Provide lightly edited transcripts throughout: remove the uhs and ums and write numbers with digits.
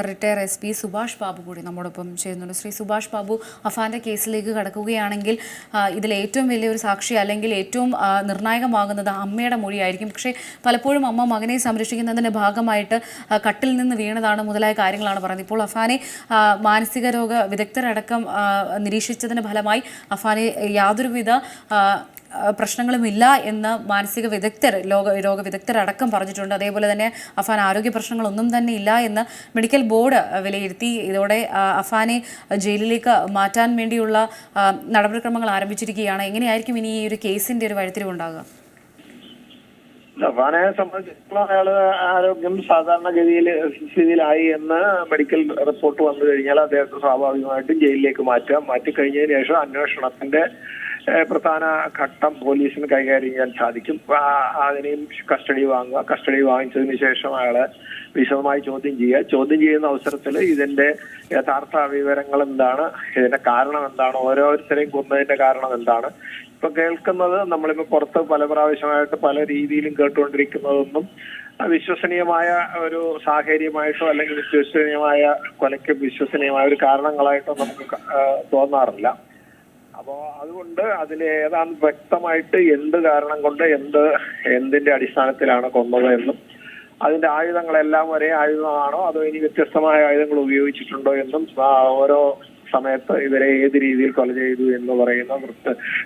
Retire SP Subhash Babu കൂടി നമ്മോടൊപ്പം ചെയ്യുന്നുണ്ട്. ശ്രീ സുഭാഷ് ബാബു, അഫാന്റെ കേസിലേക്ക് കടക്കുകയാണെങ്കിൽ ഇതിൽ ഏറ്റവും വലിയൊരു സാക്ഷി അല്ലെങ്കിൽ ഏറ്റവും നിർണായകമാകുന്നത് അമ്മയുടെ മൊഴിയായിരിക്കും. പക്ഷേ പലപ്പോഴും അമ്മ മകനെ സംരക്ഷിക്കുന്നതിൻ്റെ ഭാഗമായിട്ട് കട്ടിൽ നിന്ന് വീണതാണ് മുതലായ കാര്യങ്ങളാണ് പറയുന്നത്. ഇപ്പോൾ അഫാനെ മാനസിക രോഗ വിദഗ്ധരടക്കം നിരീക്ഷിച്ചതിൻ്റെ ഫലമായി അഫാനെ യാതൊരുവിധ പ്രശ്നങ്ങളുമില്ല എന്ന് മാനസിക വിദഗ്ധർ രോഗ വിദഗ്ധരടക്കം പറഞ്ഞിട്ടുണ്ട്. അതേപോലെ തന്നെ അഫാൻ ആരോഗ്യ പ്രശ്നങ്ങളൊന്നും തന്നെ ഇല്ല എന്ന് മെഡിക്കൽ ബോർഡ് വിലയിരുത്തി. ഇതോടെ അഫാനെ ജയിലിലേക്ക് മാറ്റാൻ വേണ്ടിയുള്ള നടപടിക്രമങ്ങൾ ആരംഭിച്ചിരിക്കുകയാണ്. എങ്ങനെയായിരിക്കും ഇനി ഈ ഒരു കേസിന്റെ ഒരു വഴിത്തിരിവുണ്ടാകുക? അഫാനെ സംബന്ധിച്ചിടത്തോളം അയാള് ആരോഗ്യം സാധാരണഗതിയിൽ സ്ഥിതിയിലായി എന്ന് മെഡിക്കൽ റിപ്പോർട്ട് വന്നു കഴിഞ്ഞാൽ അദ്ദേഹത്തെ സ്വാഭാവികമായിട്ടും ജയിലിലേക്ക് മാറ്റിക്കഴിഞ്ഞതിന് ശേഷം അന്വേഷണത്തിന്റെ പ്രധാന ഘട്ടം പോലീസിന് കൈകാര്യം ചെയ്യാൻ സാധിക്കും. അതിനെയും കസ്റ്റഡി വാങ്ങിച്ചതിന് ശേഷം അയാളെ വിശദമായി ചോദ്യം ചെയ്യുന്ന അവസരത്തിൽ ഇതിന്റെ യഥാർത്ഥ വിവരങ്ങൾ എന്താണ്, ഇതിന്റെ കാരണം എന്താണ്, ഓരോരുത്തരെയും കൊന്നതിന്റെ കാരണം എന്താണ്, ഇപ്പൊ കേൾക്കുന്നത് നമ്മളിപ്പോ പുറത്ത് പല പ്രാവശ്യമായിട്ട് പല രീതിയിലും കേട്ടുകൊണ്ടിരിക്കുന്നതൊന്നും വിശ്വസനീയമായ ഒരു സാഹചര്യമായിട്ടോ അല്ലെങ്കിൽ കൊലയ്ക്ക് വിശ്വസനീയമായ ഒരു കാരണങ്ങളായിട്ടോ നമുക്ക് തോന്നാറില്ല. അപ്പോ അതുകൊണ്ട് അതിൽ ഏതാണ്ട് വ്യക്തമായിട്ട് എന്ത് കാരണം കൊണ്ട് എന്തിന്റെ അടിസ്ഥാനത്തിലാണ് കൊന്നത് എന്നും അതിന്റെ ആയുധങ്ങളെല്ലാം ഒരേ ആയുധമാണോ അതോ ഇനി വ്യത്യസ്തമായ ആയുധങ്ങൾ ഉപയോഗിച്ചിട്ടുണ്ടോ എന്നും ഓരോ സമയത്ത് ഇവരെ ഏത് രീതിയിൽ കൊല ചെയ്തു എന്ന് പറയുന്ന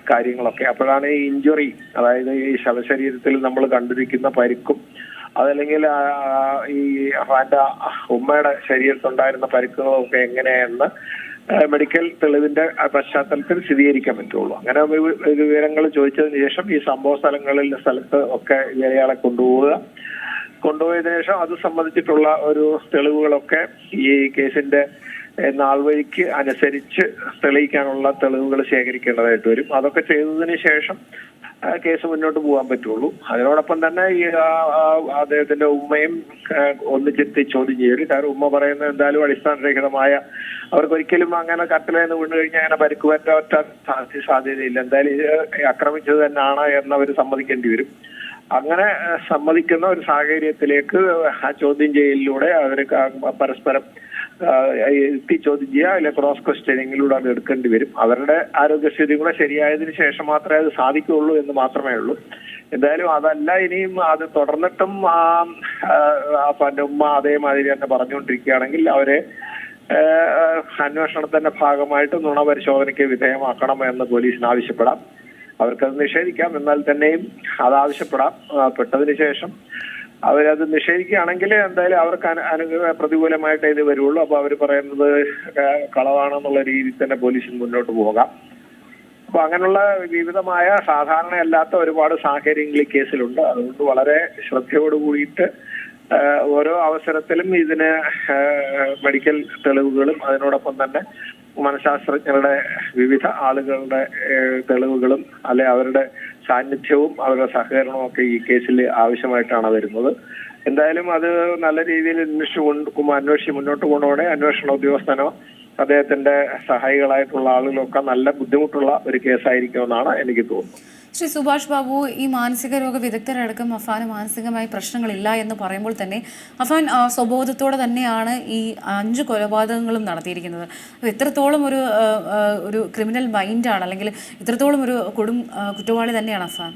കാര്യങ്ങളൊക്കെ അപ്പോഴാണ് ഈ ഇഞ്ചുറി, അതായത് ഈ ശവശരീരത്തിൽ നമ്മൾ കണ്ടിരിക്കുന്ന പരിക്കും അതല്ലെങ്കിൽ ഈ അഫാന്റെ ഉമ്മയുടെ ശരീരത്തുണ്ടായിരുന്ന പരിക്കുകളും ഒക്കെ എങ്ങനെയെന്ന് മെഡിക്കൽ തെളിവിന്റെ പശ്ചാത്തലത്തിൽ സ്ഥിരീകരിക്കാൻ പറ്റുള്ളൂ. അങ്ങനെ വിവരങ്ങൾ ചോദിച്ചതിന് ശേഷം ഈ സംഭവ സ്ഥലത്ത് ഒക്കെ ഇയാളെ കൊണ്ടുപോയതിനു ശേഷം അത് സംബന്ധിച്ചിട്ടുള്ള ഒരു തെളിവുകളൊക്കെ ഈ കേസിന്റെ നാൾവഴിക്ക് അനുസരിച്ച് തെളിയിക്കാനുള്ള തെളിവുകൾ ശേഖരിക്കേണ്ടതായിട്ട് വരും. അതൊക്കെ ചെയ്തതിന് ശേഷം കേസ് മുന്നോട്ട് പോകാൻ പറ്റുള്ളൂ. അതിനോടൊപ്പം തന്നെ ഈ അദ്ദേഹത്തിന്റെ ഉമ്മയും ഒന്നിച്ചെത്തി ചോദ്യം ചെയ്യല്. കാരണം ഉമ്മ പറയുന്നത് എന്തായാലും അടിസ്ഥാനരഹിതമായ, അവർക്കൊരിക്കലും അങ്ങനെ കട്ടിലേന്ന് വീണ് കഴിഞ്ഞാൽ അങ്ങനെ പരിക്കുപറ്റാൻ സാധ്യതയില്ല, എന്തായാലും ഇത് ആക്രമിച്ചത് തന്നെയാണ് എന്നവർ സമ്മതിക്കേണ്ടി വരും. അങ്ങനെ സമ്മതിക്കുന്ന ഒരു സാഹചര്യത്തിലേക്ക് ആ ചോദ്യം ചെയ്യലിലൂടെ അവർ പരസ്പരം ചോദ്യം ചെയ്യുക, അല്ലെങ്കിൽ ക്രോസ് ക്വസ്റ്റ്യനിങ്ങിലൂടെ അത് എടുക്കേണ്ടി വരും. അവരുടെ ആരോഗ്യസ്ഥിതി കൂടെ ശരിയായതിനു ശേഷം മാത്രമേ അത് സാധിക്കുകയുള്ളൂ എന്ന് മാത്രമേ ഉള്ളൂ. എന്തായാലും അതല്ല, ഇനിയും അത് തുടർന്നിട്ടും അപ്പന്റെ ഉമ്മ അതേമാതിരി തന്നെ പറഞ്ഞുകൊണ്ടിരിക്കുകയാണെങ്കിൽ അവരെ അന്വേഷണത്തിന്റെ ഭാഗമായിട്ട് നുണ പരിശോധനയ്ക്ക് വിധേയമാക്കണം എന്ന് പോലീസിന് ആവശ്യപ്പെടാം. അവർക്കത് നിഷേധിക്കാം, എന്നാൽ തന്നെയും അത് പെട്ടതിന് ശേഷം അവരത് നിഷേധിക്കുകയാണെങ്കിൽ എന്തായാലും അവർക്ക് പ്രതികൂലമായിട്ട് ഇത് വരുള്ളൂ. അപ്പൊ അവർ പറയുന്നത് കളവാണെന്നുള്ള രീതിയിൽ തന്നെ പോലീസിന് മുന്നോട്ട് പോകാം. അപ്പൊ അങ്ങനെയുള്ള വിവിധമായ സാധാരണയല്ലാത്ത ഒരുപാട് സാഹചര്യങ്ങൾ ഈ കേസിലുണ്ട്. അതുകൊണ്ട് വളരെ ശ്രദ്ധയോടുകൂടിയിട്ട് ഓരോ അവസരത്തിലും ഇതിന് മെഡിക്കൽ തെളിവുകളും അതിനോടൊപ്പം തന്നെ മനഃശാസ്ത്രജ്ഞരുടെ വിവിധ ആളുകളുടെ തെളിവുകളും അല്ലെ അവരുടെ സാന്നിധ്യവും അവരുടെ സഹകരണവും ഒക്കെ ഈ കേസിൽ ആവശ്യമായിട്ടാണ് വരുന്നത്. എന്തായാലും അത് നല്ല രീതിയിൽ അന്വേഷിച്ച് മുന്നോട്ട് കൊണ്ടുപോകണേ. അന്വേഷണ ഉദ്യോഗസ്ഥനോ അദ്ദേഹത്തിന്റെ സഹായികളായിട്ടുള്ള ആളുകളൊക്കെ നല്ല ബുദ്ധിമുട്ടുള്ള ഒരു കേസായിരിക്കുമെന്നാണ് എനിക്ക് തോന്നുന്നത്. ശ്രീ സുഭാഷ് ബാബു, ഈ മാനസിക രോഗ വിദഗ്ധരടക്കം അഫാന് മാനസികമായി പ്രശ്നങ്ങളില്ല എന്ന് പറയുമ്പോൾ തന്നെ അഫാൻ സ്വബോധത്തോടെ തന്നെയാണ് ഈ 5 കൊലപാതകങ്ങളും നടത്തിയിരിക്കുന്നത്. എത്രത്തോളം ഒരു ക്രിമിനൽ മൈൻഡാണ്, അല്ലെങ്കിൽ എത്രത്തോളം ഒരു കുറ്റവാളി തന്നെയാണ് അഫാൻ?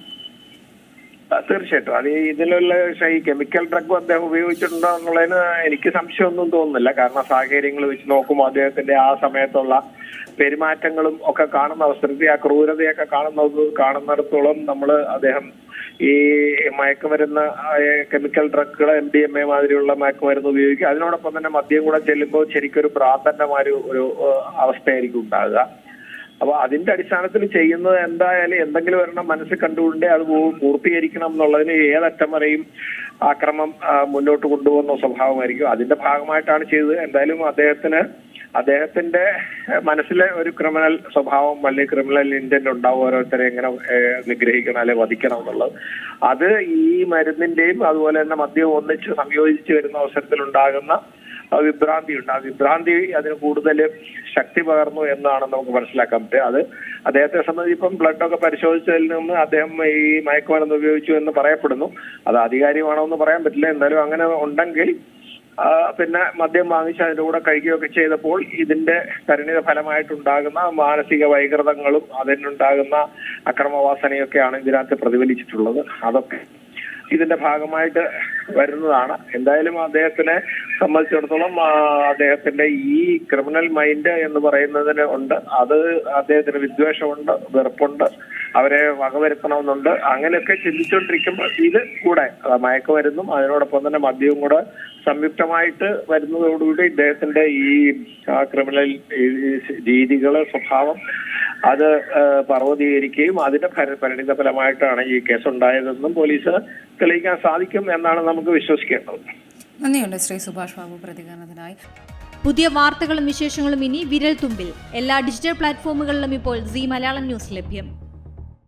തീർച്ചയായിട്ടും അത് ഇതിലുള്ള ഈ കെമിക്കൽ ഡ്രഗ് അദ്ദേഹം ഉപയോഗിച്ചിട്ടുണ്ടോ എന്നുള്ളതിന് എനിക്ക് സംശയമൊന്നും തോന്നുന്നില്ല. കാരണം സാഹചര്യങ്ങൾ വെച്ച് നോക്കുമ്പോൾ അദ്ദേഹത്തിന്റെ ആ സമയത്തുള്ള പെരുമാറ്റങ്ങളും ഒക്കെ കാണുന്ന അവസരത്തിൽ ആ ക്രൂരതയൊക്കെ കാണുന്നിടത്തോളം അദ്ദേഹം ഈ മയക്കുമരുന്ന് കെമിക്കൽ ഡ്രഗുകൾ MDMA മാതിരിയുള്ള മയക്കുമരുന്ന് ഉപയോഗിക്കുക. അതിനോടൊപ്പം തന്നെ മദ്യം കൂടെ ചെല്ലുമ്പോൾ ശരിക്കൊരു ഭ്രാന്തന്റെമാര് ഒരു അവസ്ഥയായിരിക്കും ഉണ്ടാകുക. അപ്പൊ അതിന്റെ അടിസ്ഥാനത്തിൽ ചെയ്യുന്നത് എന്തായാലും എന്തെങ്കിലും ഒരെണ്ണം മനസ്സിൽ കണ്ടുകൊണ്ടേ അത് പൂർത്തീകരിക്കണം എന്നുള്ളതിന് ഏതറ്റം വരെയും ആക്രമം മുന്നോട്ട് കൊണ്ടുപോകുന്ന സ്വഭാവമായിരിക്കും. അതിന്റെ ഭാഗമായിട്ടാണ് ചെയ്തത്. എന്തായാലും അദ്ദേഹത്തിന്റെ മനസ്സിലെ ഒരു ക്രിമിനൽ സ്വഭാവം അല്ലെങ്കിൽ ക്രിമിനൽ ഇന്റന്റ് ഉണ്ടാവും, ഓരോരുത്തരെ എങ്ങനെ നിഗ്രഹിക്കണം അല്ലെ വധിക്കണം എന്നുള്ളത്. അത് ഈ മരുന്നിന്റെയും അതുപോലെ തന്നെ മദ്യവും ഒന്നിച്ച് സംയോജിച്ച് വരുന്ന അവസരത്തിൽ ഉണ്ടാകുന്ന വിഭ്രാന്തിയുണ്ട്. ആ വിഭ്രാന്തി അതിന് കൂടുതൽ ശക്തി പകർന്നു എന്നാണ് നമുക്ക് മനസ്സിലാക്കാൻ പറ്റുക. അത് അദ്ദേഹത്തെ സംബന്ധിച്ച് ഇപ്പം ബ്ലഡൊക്കെ പരിശോധിച്ചതിൽ നിന്ന് അദ്ദേഹം ഈ മയക്കുമരുന്ന് ഉപയോഗിച്ചു എന്ന് പറയപ്പെടുന്നു. അത് ആധികാരികമാണോ എന്ന് പറയാൻ പറ്റില്ല. എന്തായാലും അങ്ങനെ ഉണ്ടെങ്കിൽ പിന്നെ മദ്യം വാങ്ങിച്ച് അതിന്റെ കൂടെ കഴിക്കുകയൊക്കെ ചെയ്തപ്പോൾ ഇതിന്റെ പരിണിത ഫലമായിട്ടുണ്ടാകുന്ന മാനസിക വൈകൃതങ്ങളും അതിനുണ്ടാകുന്ന അക്രമവാസനയൊക്കെയാണ് ഇതിനകത്ത് പ്രതിഫലിച്ചിട്ടുള്ളത്. അതൊക്കെ ഇതിന്റെ ഭാഗമായിട്ട് വരുന്നതാണ്. എന്തായാലും അദ്ദേഹത്തിനെ സംബന്ധിച്ചിടത്തോളം അദ്ദേഹത്തിന്റെ ഈ ക്രിമിനൽ മൈൻഡ് എന്ന് പറയുന്നതിന് ഉണ്ട്. അത് അദ്ദേഹത്തിന് വിദ്വേഷമുണ്ട്, വെറുപ്പുണ്ട്, അവരെ വകവരുത്തണമെന്നുണ്ട്. അങ്ങനെയൊക്കെ ചിന്തിച്ചുകൊണ്ടിരിക്കുമ്പോൾ ഇത് കൂടെ മയക്കുമരുന്നും അതിനോടൊപ്പം തന്നെ മദ്യവും കൂടെ സംയുക്തമായിട്ട് വരുന്നതോടുകൂടി ഇദ്ദേഹത്തിന്റെ ഈ ക്രിമിനൽ രീതികള്, സ്വഭാവം അത് പർവ്വതീകരിക്കുകയും അതിന്റെ പരിണിത ഫലമായിട്ടാണ് ഈ കേസുണ്ടായതെന്നും പോലീസിന് തെളിയിക്കാൻ സാധിക്കും എന്നാണ് നമുക്ക് വിശ്വസിക്കേണ്ടത്. നന്ദിയുണ്ട് ശ്രീ സുഭാഷ് ബാബു പ്രതികരണത്തിനായി. പുതിയ വാർത്തകളും വിശേഷങ്ങളും ഇനി വിരൽ തുമ്പിൽ. എല്ലാ ഡിജിറ്റൽ പ്ലാറ്റ്ഫോമുകളിലും ഇപ്പോൾ സീ മലയാളം ന്യൂസ് ലഭ്യം.